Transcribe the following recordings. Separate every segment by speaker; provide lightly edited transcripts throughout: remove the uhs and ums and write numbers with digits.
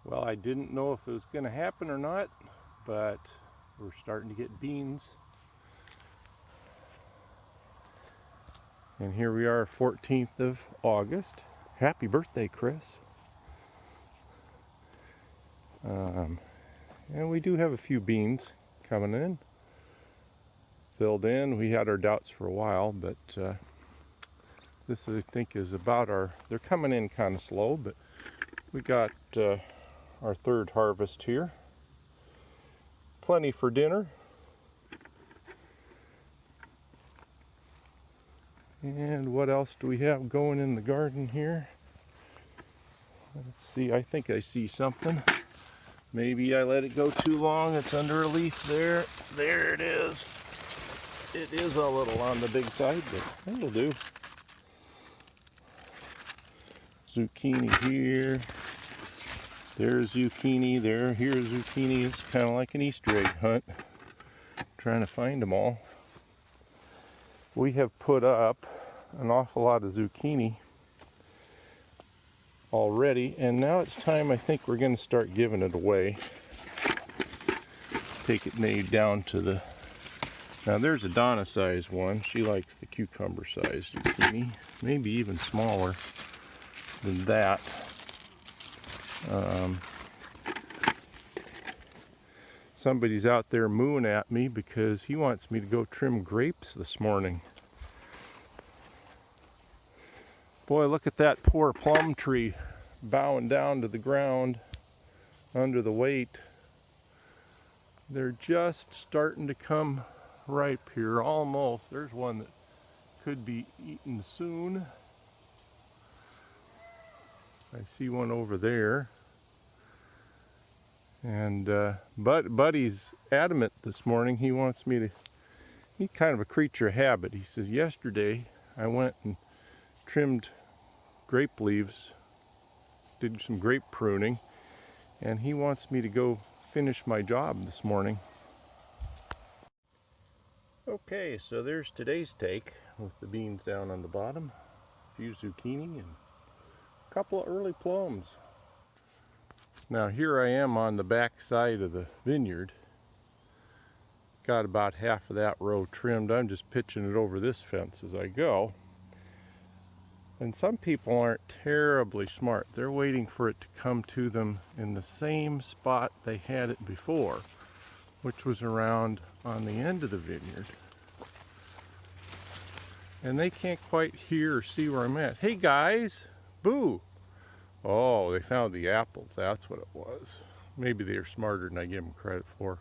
Speaker 1: Well, I didn't know if it was going to happen or not, but we're starting to get beans. And here we are, 14th of August. Happy birthday, Chris. And we do have a few beans coming in, filled in. We had our doubts for a while, but this I think is about they're coming in kind of slow, but we got our third harvest here. Plenty for dinner. And what else do we have going in the garden here? Let's see, I think I see something. Maybe I let it go too long. It's under a leaf there. There it is. It is a little on the big side, but it'll do. Zucchini here. There's zucchini there. Here's zucchini. It's kind of like an Easter egg hunt. Trying to find them all. We have put up an awful lot of zucchini already, and now it's time. I think we're going to start giving it away. Take it maybe down to the... Now there's a Donna size one. She likes the cucumber size zucchini, maybe even smaller than that. Somebody's out there mooing at me because he wants me to go trim grapes this morning. Boy, look at that poor plum tree bowing down to the ground under the weight. They're just starting to come ripe here, almost. There's one that could be eaten soon. I see one over there. And Buddy's adamant this morning. He wants me to, he's kind of a creature of habit. He says, yesterday I went and trimmed grape leaves, did some grape pruning, and he wants me to go finish my job this morning. Okay, so there's today's take with the beans down on the bottom, a few zucchini, and a couple of early plums. Now here I am on the back side of the vineyard. Got about half of that row trimmed. I'm just pitching it over this fence as I go. And some people aren't terribly smart. They're waiting for it to come to them in the same spot they had it before, which was around on the end of the vineyard. And they can't quite hear or see where I'm at. Hey guys, boo! Oh, they found the apples. That's what it was. Maybe they're smarter than I give them credit for.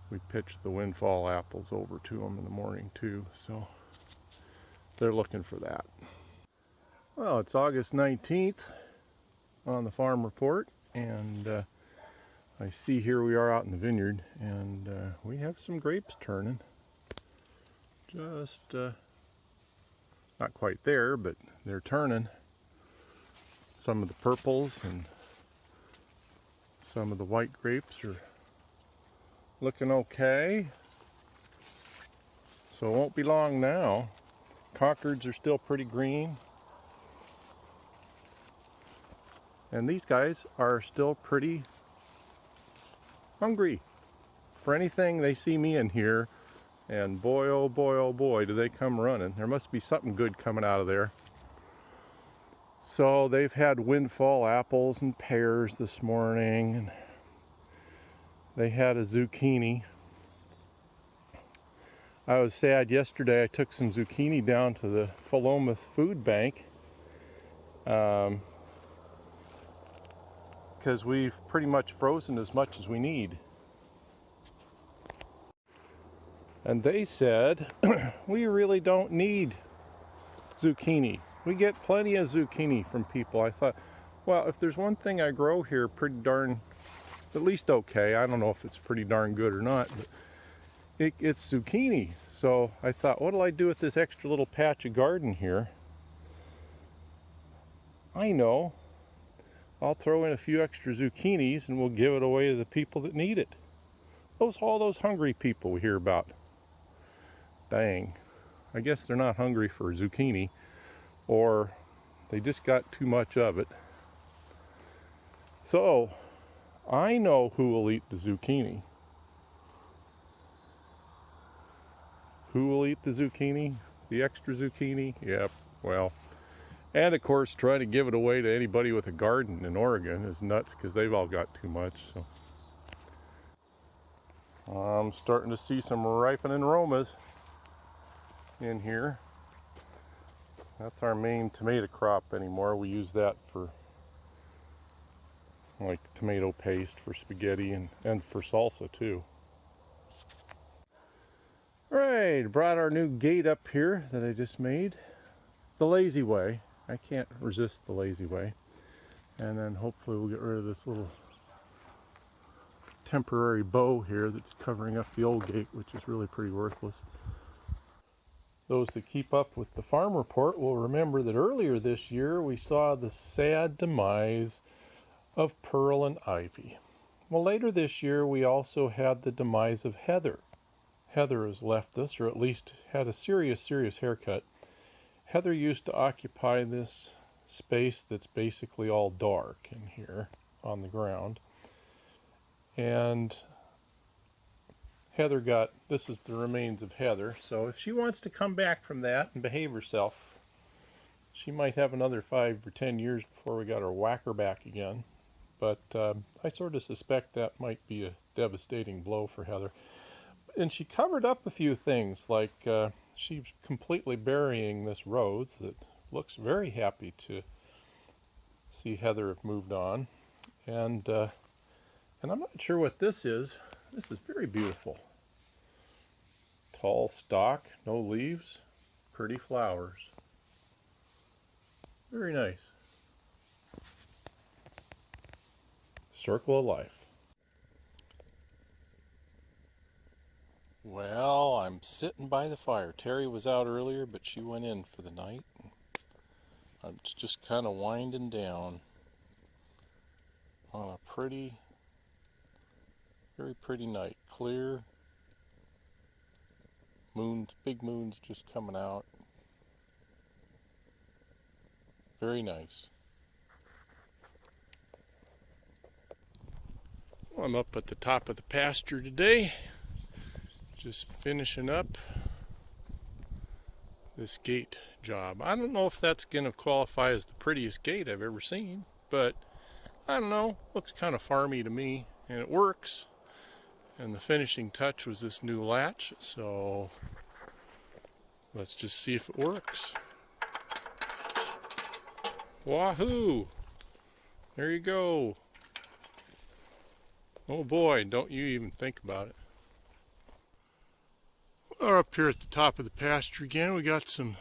Speaker 1: We pitched the windfall apples over to them in the morning too, so they're looking for that. Well, it's August 19th on the farm report, and I see here we are out in the vineyard, and we have some grapes turning. Just not quite there, but they're turning. Some of the purples and some of the white grapes are looking okay. So it won't be long now. Concords are still pretty green. And these guys are still pretty hungry for anything they see me in here. And boy, oh boy, do they come running. There must be something good coming out of there. So they've had windfall apples and pears this morning, and they had a zucchini. I was sad yesterday. I took some zucchini down to the Philomath Food Bank because we've pretty much frozen as much as we need. And they said, we really don't need zucchini. We get plenty of zucchini from people. I thought, well, if there's one thing I grow here pretty darn, at least okay, I don't know if it's pretty darn good or not, but it's zucchini. So I thought, what'll I do with this extra little patch of garden here? I know. I'll throw in a few extra zucchinis and we'll give it away to the people that need it. All those hungry people we hear about. Dang. I guess they're not hungry for zucchini, or they just got too much of it. So, I know who will eat the zucchini. Who will eat the zucchini? The extra zucchini? Yep, well. And of course, trying to give it away to anybody with a garden in Oregon is nuts because they've all got too much. So I'm starting to see some ripening aromas in here. That's our main tomato crop anymore. We use that for like tomato paste for spaghetti and for salsa too. Alright, brought our new gate up here that I just made. The lazy way. I can't resist the lazy way. And then hopefully we'll get rid of this little temporary bow here that's covering up the old gate, which is really pretty worthless. Those that keep up with the farm report will remember that earlier this year we saw the sad demise of Pearl and Ivy. Well, later this year we also had the demise of Heather. Heather has left us, or at least had a serious haircut. Heather used to occupy this space that's basically all dark in here on the ground. And Heather this is the remains of Heather, so if she wants to come back from that and behave herself, she might have another 5 or 10 years before we got her whacker back again. But I sort of suspect that might be a devastating blow for Heather. And she covered up a few things, like she's completely burying this rose that looks very happy to see Heather have moved on. And I'm not sure what this is. This is very beautiful. Tall stalk, no leaves, pretty flowers. Very nice. Circle of life. Well, I'm sitting by the fire. Terry was out earlier, but she went in for the night. I'm just kind of winding down on a pretty, very pretty night. Clear. Big moons just coming out. Very nice. Well, I'm up at the top of the pasture today, just finishing up this gate job. I don't know if that's going to qualify as the prettiest gate I've ever seen, but I don't know, looks kind of farmy to me, and it works. And the finishing touch was this new latch, so let's just see if it works. Wahoo! There you go. Oh boy, don't you even think about it. We're up here at the top of the pasture again. We got some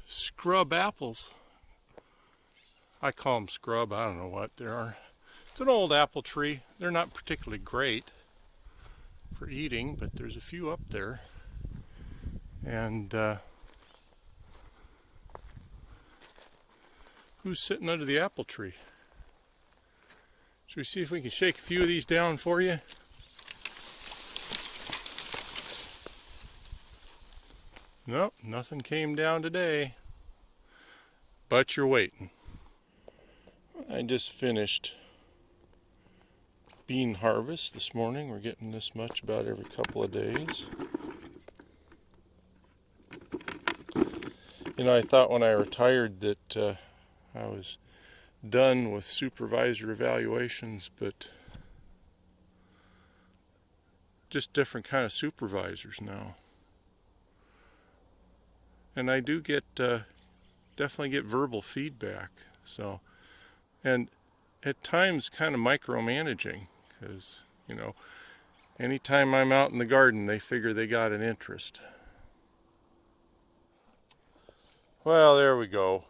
Speaker 1: scrub apples. I call them scrub, I don't know what they are. It's an old apple tree. They're not particularly great for eating, but there's a few up there. And who's sitting under the apple tree? Should we see if we can shake a few of these down for you? Nope, nothing came down today. But you're waiting. I just finished bean harvest this morning. We're getting this much about every couple of days. You know, I thought when I retired that I was done with supervisor evaluations, but just different kind of supervisors now. And I do get definitely get verbal feedback. So, and at times kind of micromanaging, because you know, anytime I'm out in the garden, they figure they got an interest. Well, there we go.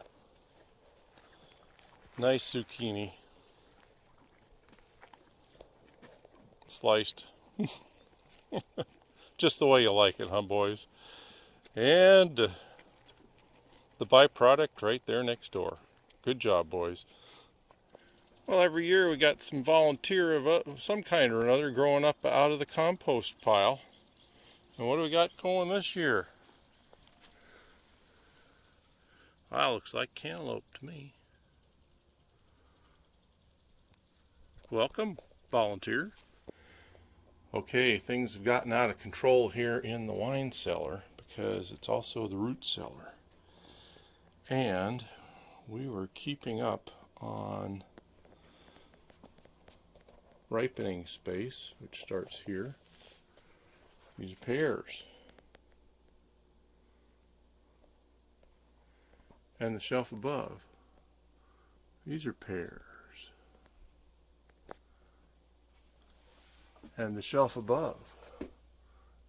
Speaker 1: Nice zucchini. Sliced. Just the way you like it, huh, boys? And the byproduct right there next door. Good job, boys. Well, every year we got some volunteer of some kind or another growing up out of the compost pile. And what do we got going this year? Wow, looks like cantaloupe to me. Welcome, volunteer. Okay, things have gotten out of control here in the wine cellar because it's also the root cellar. And we were keeping up on ripening space, which starts here. These are pears. And the shelf above, these are pears. And the shelf above,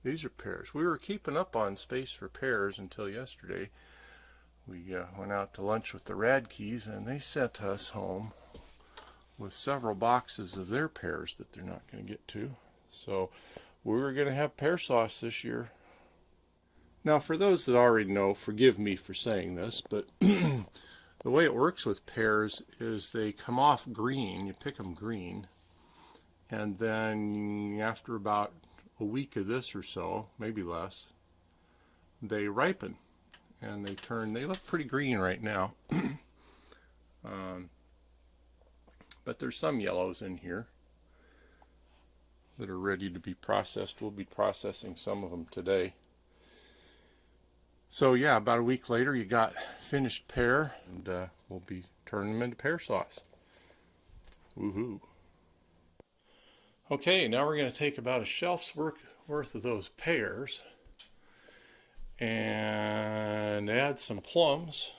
Speaker 1: these are pears. We were keeping up on space for pears until yesterday. We went out to lunch with the Radkes, and they sent us home with several boxes of their pears that they're not going to get to. So we were going to have pear sauce this year. Now, for those that already know, forgive me for saying this, but the way it works with pears is they come off green. You pick them green. And then after about a week of this or so, maybe less, they ripen and they look pretty green right now. But there's some yellows in here that are ready to be processed. We'll be processing some of them today. So yeah, about a week later you got finished pear, and we'll be turning them into pear sauce. Woohoo. Okay, now we're going to take about a shelf's worth of those pears and add some plums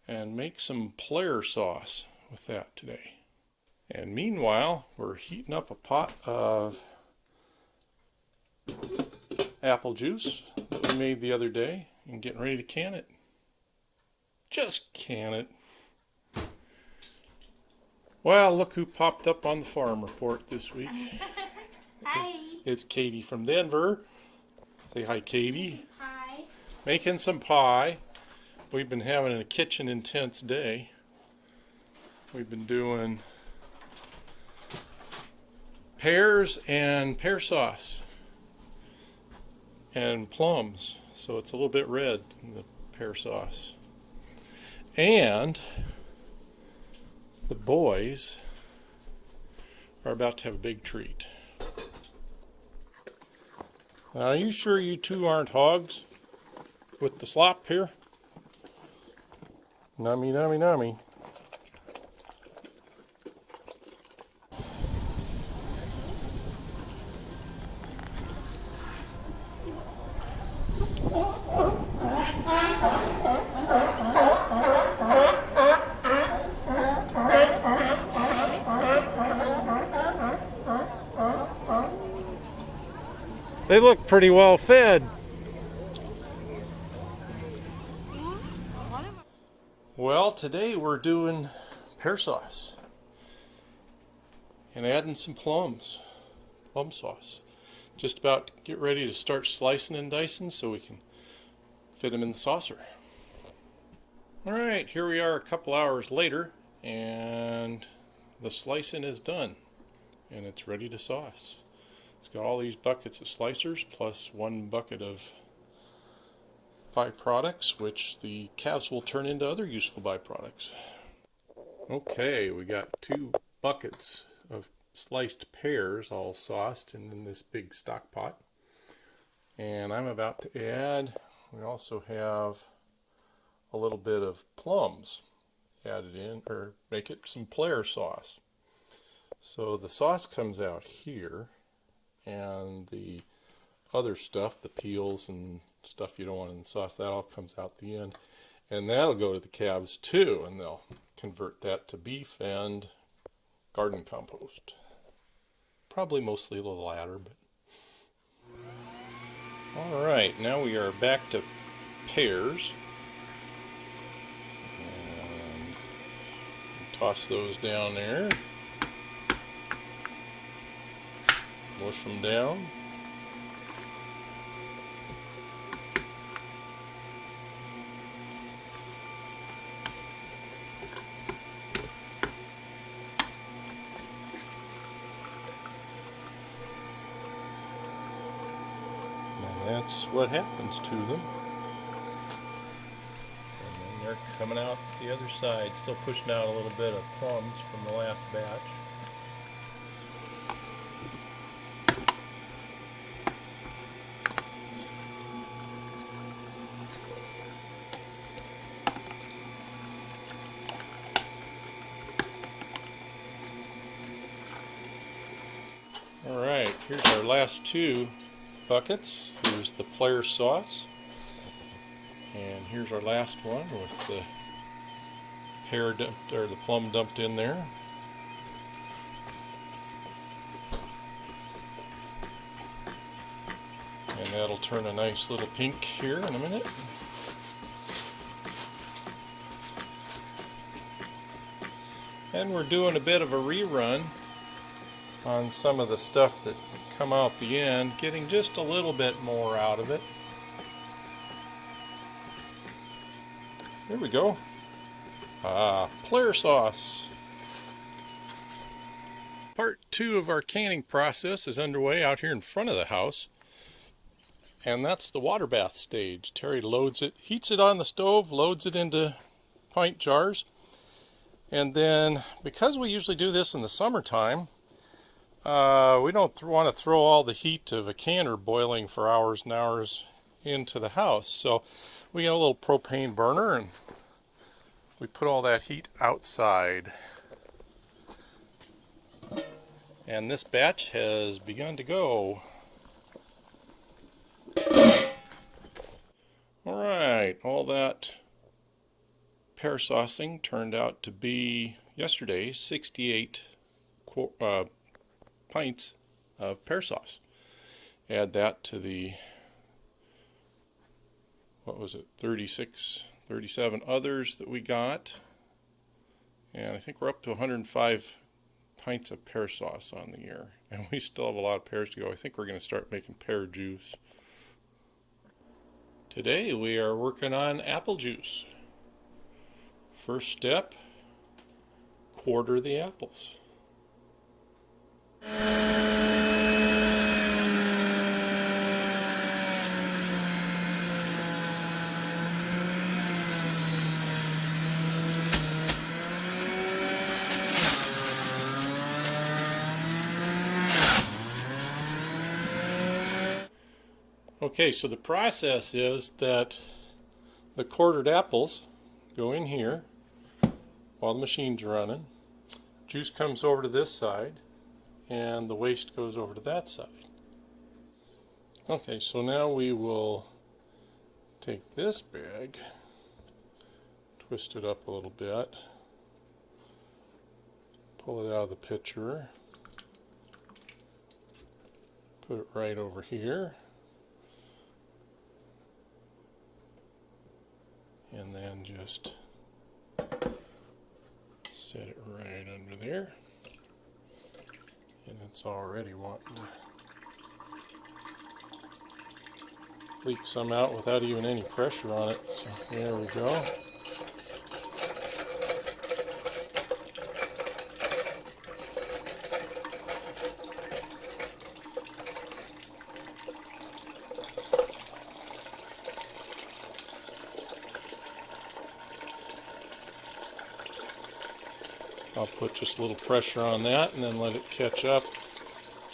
Speaker 1: and make some pear sauce with that today. And meanwhile, we're heating up a pot of apple juice that we made the other day and getting ready to can it. Just can it. Well, look who popped up on the farm report this week.
Speaker 2: Hi.
Speaker 1: It's Katie from Denver. Say hi, Katie.
Speaker 2: Hi.
Speaker 1: Making some pie. We've been having a kitchen intense day. We've been doing pears and pear sauce and plums. So it's a little bit red in the pear sauce. And the boys are about to have a big treat. Now, are you sure you two aren't hogs with the slop here? Nummy, nummy, nummy. They look pretty well fed. Well, today we're doing pear sauce and adding some plum sauce. Just about to get ready to start slicing and dicing so we can fit them in the saucer. All right, here we are a couple hours later, and the slicing is done and it's ready to sauce. It's got all these buckets of slicers plus one bucket of byproducts, which the calves will turn into other useful byproducts. Okay, we got 2 buckets of sliced pears all sauced and in this big stock pot. And I'm about to add, we also have a little bit of plums added in, or make it some pear sauce. So the sauce comes out here, and the other stuff, the peels and stuff you don't want in the sauce, that all comes out the end. And that'll go to the calves too, and they'll convert that to beef and garden compost. Probably mostly the latter, but. All right, now we are back to pears. And toss those down there. Mush them down. And that's what happens to them. And then they're coming out the other side, still pushing out a little bit of plums from the last batch. Alright, here's our last two buckets. Here's the Player sauce. And here's our last one with the pear dumped, or the plum dumped in there. And that'll turn a nice little pink here in a minute. And we're doing a bit of a rerun on some of the stuff that come out the end, getting just a little bit more out of it. There we go. Player sauce. Part 2 of our canning process is underway out here in front of the house. And that's the water bath stage. Terry loads it, heats it on the stove, loads it into pint jars. And then, because we usually do this in the summertime, we don't want to throw all the heat of a canner boiling for hours and hours into the house. So we get a little propane burner and we put all that heat outside. And this batch has begun to go. Alright, all that pear saucing turned out to be, yesterday, 68 pints of pear sauce. Add that to the, what was it, 36, 37 others that we got. And I think we're up to 105 pints of pear sauce on the year. And we still have a lot of pears to go. I think we're going to start making pear juice. Today we are working on apple juice. First step, quarter the apples. Okay, so the process is that the quartered apples go in here while the machine's running. Juice comes over to this side and the waste goes over to that side. Okay, so now we will take this bag, twist it up a little bit, pull it out of the pitcher, put it right over here. And then just set it right under there. And it's already wanting to leak some out without even any pressure on it. So there we go. I'll put just a little pressure on that and then let it catch up.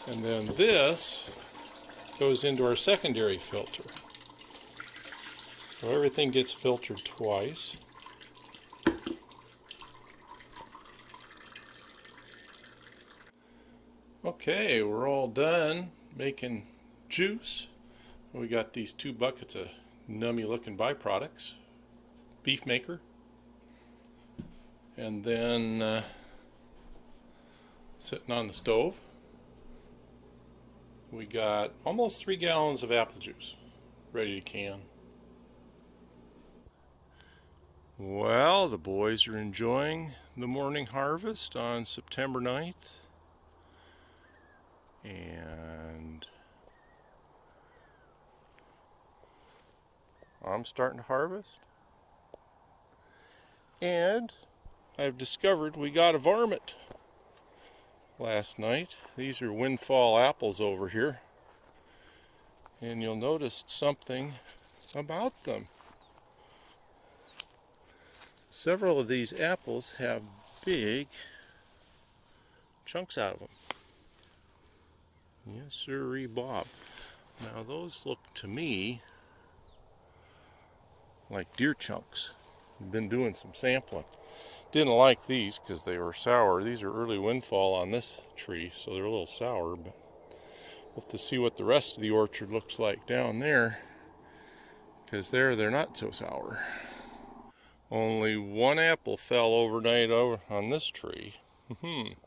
Speaker 1: And then this goes into our secondary filter. So everything gets filtered twice. Okay, we're all done making juice. We got these 2 buckets of nummy looking byproducts. Beef maker. And then sitting on the stove, we got almost 3 gallons of apple juice ready to can. Well, the boys are enjoying the morning harvest on September 9th. And I'm starting to harvest. And I've discovered we got a varmint last night. These are windfall apples over here. And you'll notice something about them. Several of these apples have big chunks out of them. Yes, sirree, Bob. Now those look to me like deer chunks. I've been doing some sampling. Didn't like these because they were sour. These are early windfall on this tree, so they're a little sour. But We'll have to see what the rest of the orchard looks like down there, because they're not so sour. Only one apple fell overnight over on this tree.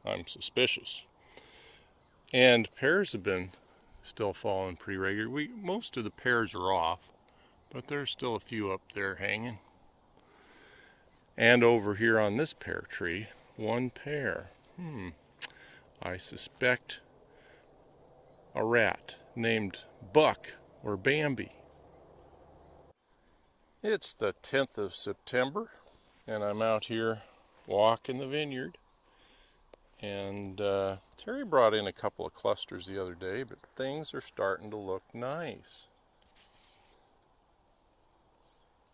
Speaker 1: I'm suspicious. And pears have been still falling pretty regular. Most of the pears are off, but there's still a few up there hanging. And over here on this pear tree, one pear. I suspect a rat named Buck or Bambi. It's the 10th of September, and I'm out here walking the vineyard. And Terry brought in a couple of clusters the other day, but things are starting to look nice.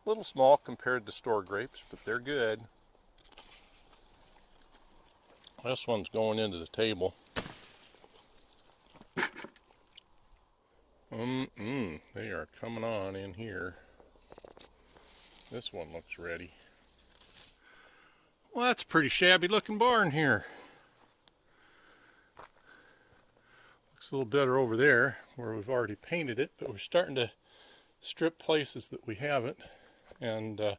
Speaker 1: A little small compared to store grapes, but they're good. This one's going into the table. They are coming on in here. This one looks ready. Well, that's a pretty shabby looking barn here. Looks a little better over there where we've already painted it, but we're starting to strip places that we haven't. And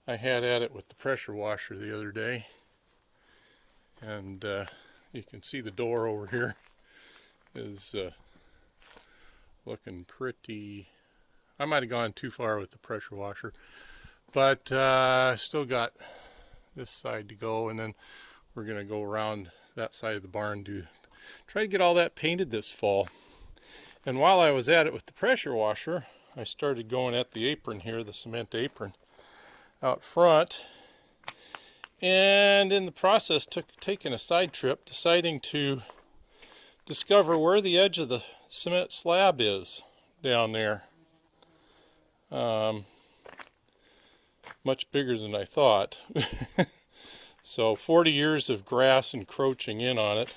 Speaker 1: I had at it with the pressure washer the other day. And you can see the door over here is looking pretty. I might have gone too far with the pressure washer, but still got this side to go, and then we're going to go around that side of the barn to try to get all that painted this fall. And while I was at it with the pressure washer, I started going at the apron here, the cement apron out front, and in the process taking a side trip, deciding to discover where the edge of the cement slab is down there. Much bigger than I thought. So 40 years of grass encroaching in on it,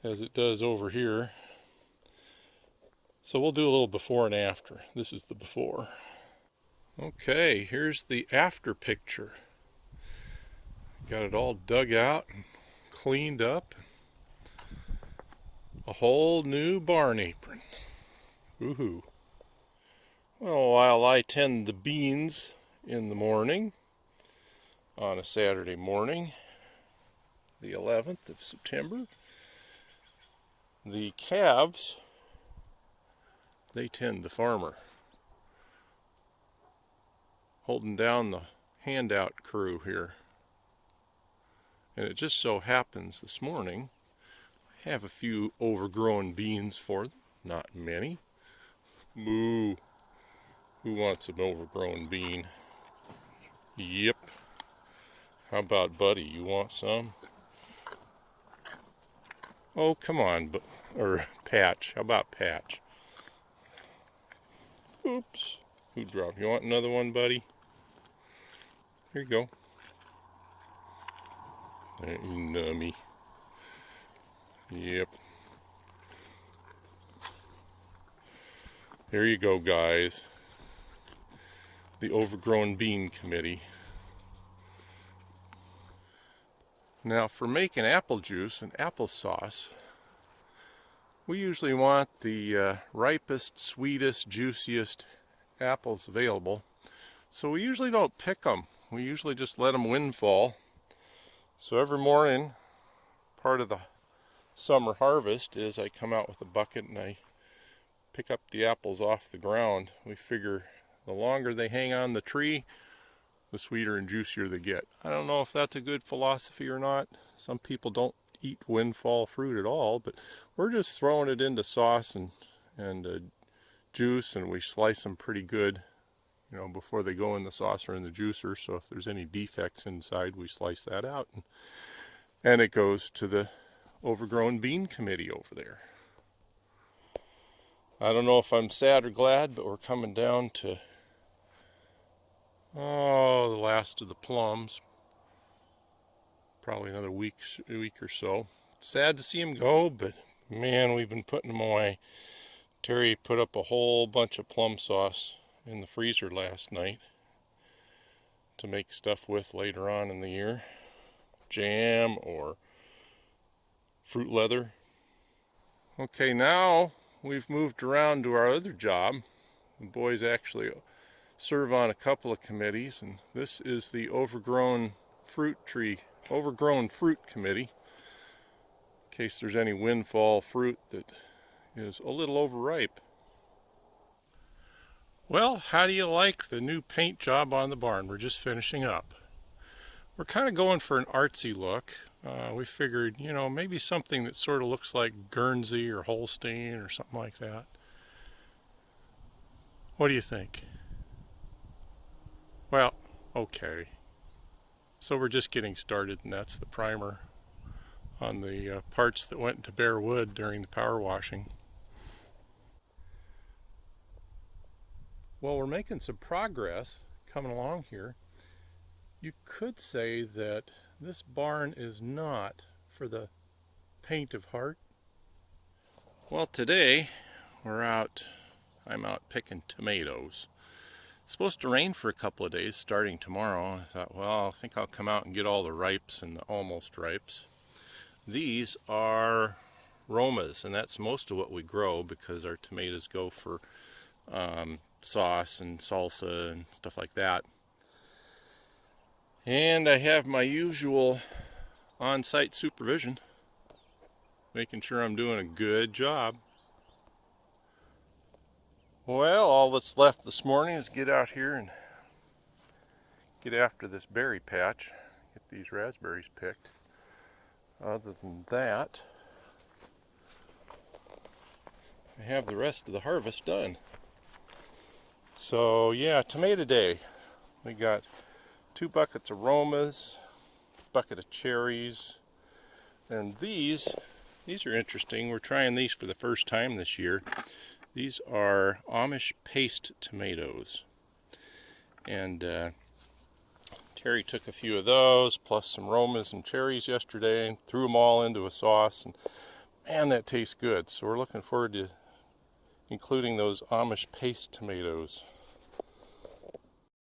Speaker 1: as it does over here. So we'll do a little before and after. This is the before. Okay, here's the after picture. Got it all dug out and cleaned up. A whole new barn apron. Woohoo. Well, while I tend the beans in the morning, on a Saturday morning, the 11th of September, the calves, they tend the farmer, holding down the handout crew here. And it just so happens this morning I have a few overgrown beans for them. Not many. Moo. Who wants an overgrown bean? Yep. How about Buddy? You want some? Oh, come on. Or Patch. How about Patch? Oops. Who dropped? You want another one, Buddy? Here you go. There, you nummy. Yep. There you go, guys. The Overgrown Bean Committee. Now, for making apple juice and applesauce, we usually want the ripest, sweetest, juiciest apples available. So we usually don't pick them. We usually just let them windfall. So every morning, part of the summer harvest is I come out with a bucket and I pick up the apples off the ground. We figure the longer they hang on the tree, the sweeter and juicier they get. I don't know if that's a good philosophy or not. Some people don't eat windfall fruit at all, but we're just throwing it into sauce and juice, and we slice them pretty good, you know, before they go in the sauce or in the juicer. So if there's any defects inside, we slice that out, and it goes to the Overgrown Bean Committee over there. I don't know if I'm sad or glad, but we're coming down to the last of the plums. Probably another week or so. Sad to see them go, but man, we've been putting them away. Terry put up a whole bunch of plum sauce in the freezer last night to make stuff with later on in the year. Jam or fruit leather. Okay, now we've moved around to our other job. The boys actually serve on a couple of committees, and this is the overgrown fruit committee, in case there's any windfall fruit that is a little overripe. Well, how do you like the new paint job on the barn? We're just finishing up. We're kind of going for an artsy look. We figured, maybe something that sort of looks like Guernsey or Holstein or something like that. What do you think? Well, okay. So we're just getting started, and that's the primer on the parts that went into bare wood during the power washing. Well, we're making some progress coming along here. You could say that this barn is not for the faint of heart. Well, today I'm out picking tomatoes. It's supposed to rain for a couple of days starting tomorrow. I thought, well, I think I'll come out and get all the ripes and the almost ripes. These are Romas, and that's most of what we grow because our tomatoes go for sauce and salsa and stuff like that. And I have my usual on-site supervision, making sure I'm doing a good job. Well, all that's left this morning is get out here and get after this berry patch, get these raspberries picked. Other than that, I have the rest of the harvest done. So yeah, tomato day. We got 2 buckets of Romas, bucket of cherries, and these are interesting. We're trying these for the first time this year. These are Amish paste tomatoes, and Terry took a few of those plus some Romas and cherries yesterday and threw them all into a sauce, and man, that tastes good. So we're looking forward to including those Amish paste tomatoes.